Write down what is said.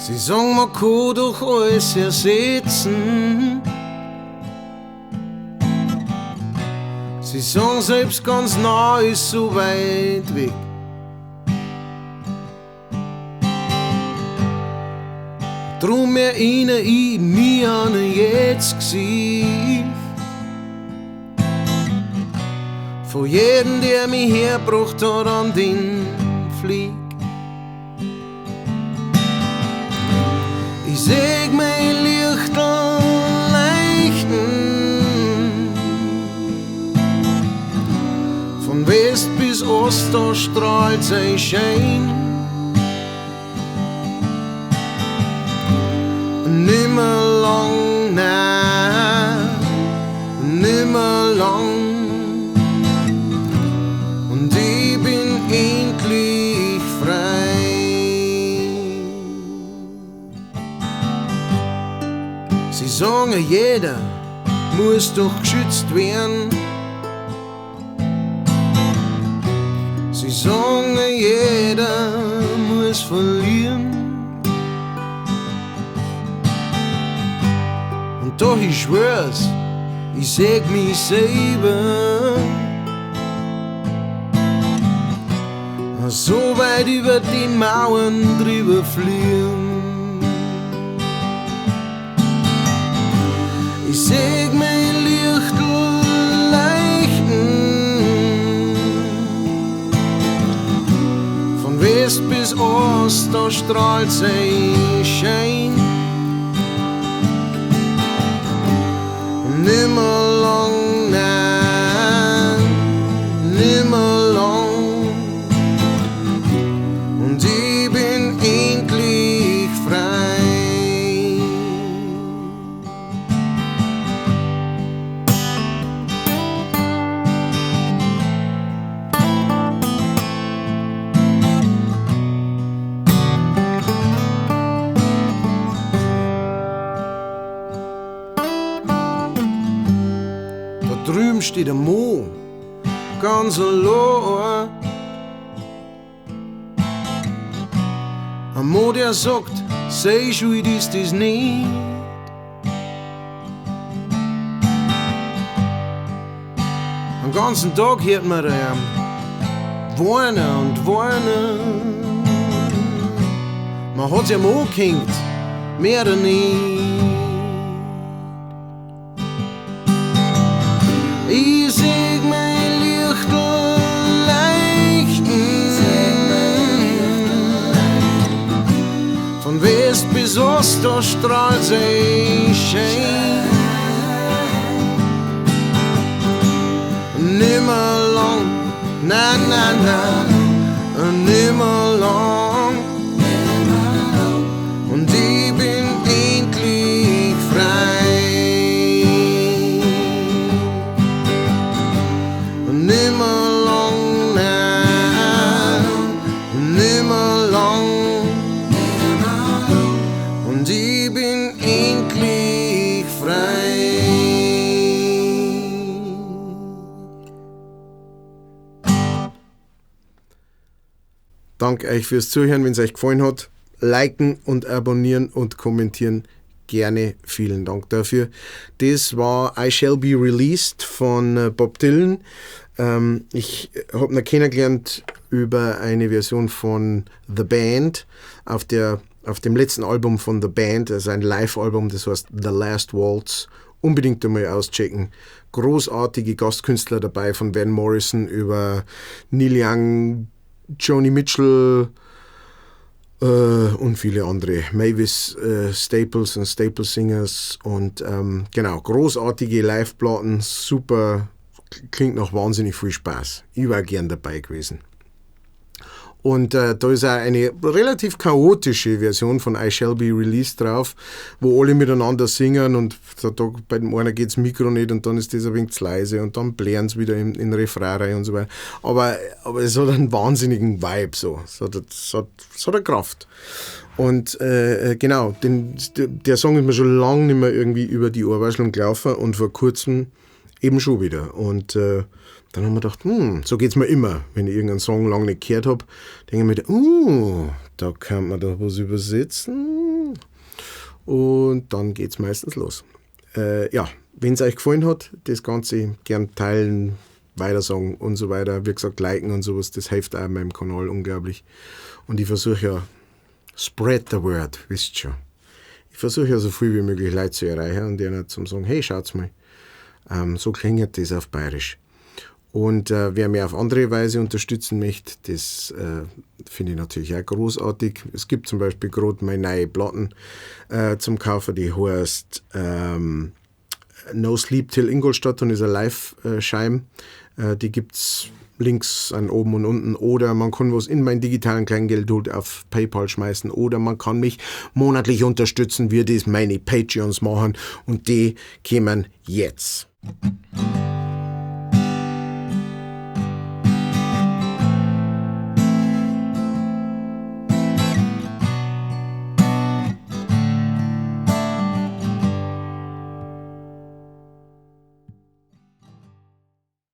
Sie sagen, man kann doch alles ersetzen. Sie sagen, selbst ganz nah ist so weit weg. Drum erinnere ich mich an jetzt Gesicht von jedem, der mich hergebracht hat an den Flieg. Ich seh mein Lichterl leuchten, von West bis Ost, da strahlt sein Schein. Nimmer lang, nein, nimmer lang. Und ich bin endlich frei. Sie sagen, jeder muss doch geschützt werden. Sie sagen, jeder muss verlieren. Doch ich schwör's, ich seh mich selber so weit über die Mauern drüber fliehen. Ich seh mein Lichterl leuchten, von West bis Ost, da strahlt sein Schein. Nimmer lang, nein, nimmer lang. Und ich bin endlich frei. Drüben steht der Mo, ganz allein. Ein Mo, der sagt, sei schuld ist das nicht. Den ganzen Tag hört man weinen und weinen. Man hat's ja Mo gehängt, mehr oder nicht. Ich seh mein Lichterl leuchten, von West bis Ost, da strahlt sein Schein. Nimmer lang, nein, nein, nein, nimmer lang. Und ich bin endlich frei. Nimmer lang, nein, nimmer lang. Und ich bin endlich frei. Danke euch fürs Zuhören. Wenn es euch gefallen hat, liken und abonnieren und kommentieren. Gerne, vielen Dank dafür. Das war I Shall Be Released von Bob Dylan. Ich habe ihn kennengelernt über eine Version von The Band auf dem letzten Album von The Band, also ein Live-Album, das heißt The Last Waltz. Unbedingt einmal auschecken. Großartige Gastkünstler dabei, von Van Morrison über Neil Young, Joni Mitchell, und viele andere. Mavis Staples und Staple Singers und genau, großartige Live-Platten, super, klingt nach wahnsinnig viel Spaß. Ich war gern dabei gewesen. Und da ist auch eine relativ chaotische Version von I Shall Be Released drauf, wo alle miteinander singen und da bei dem einen geht das Mikro nicht und dann ist das ein wenig zu leise und dann blären sie wieder in Refrain rein und so weiter. Aber es hat einen wahnsinnigen Vibe, so. Es hat eine Kraft. Und genau, der Song ist mir schon lange nicht mehr irgendwie über die Ohrwascheln gelaufen und vor kurzem eben schon wieder. Und dann haben wir gedacht, so geht's mir immer, wenn ich irgendeinen Song lange nicht gehört habe, denke ich mir, da kann man doch was übersetzen. und dann geht's meistens los. Wenn es euch gefallen hat, das Ganze gern teilen, weitersagen und so weiter. Wie gesagt, liken und sowas, das hilft auch meinem Kanal unglaublich. Und ich versuche ja, spread the word, wisst schon. Ich versuche ja so viel wie möglich Leute zu erreichen und ihnen zu sagen, hey, schaut's mal. So klingt das auf Bayerisch. Und wer mich auf andere Weise unterstützen möchte, das finde ich natürlich auch großartig. Es gibt zum Beispiel gerade meine neue Platten zum Kaufen, die heißt No Sleep Till Ingolstadt und ist eine Live-Scheim. Die gibt's links an oben und unten, oder man kann was in mein digitalen Kleingeld auf PayPal schmeißen, oder man kann mich monatlich unterstützen, wie das meine Patreons machen, und die kämen jetzt.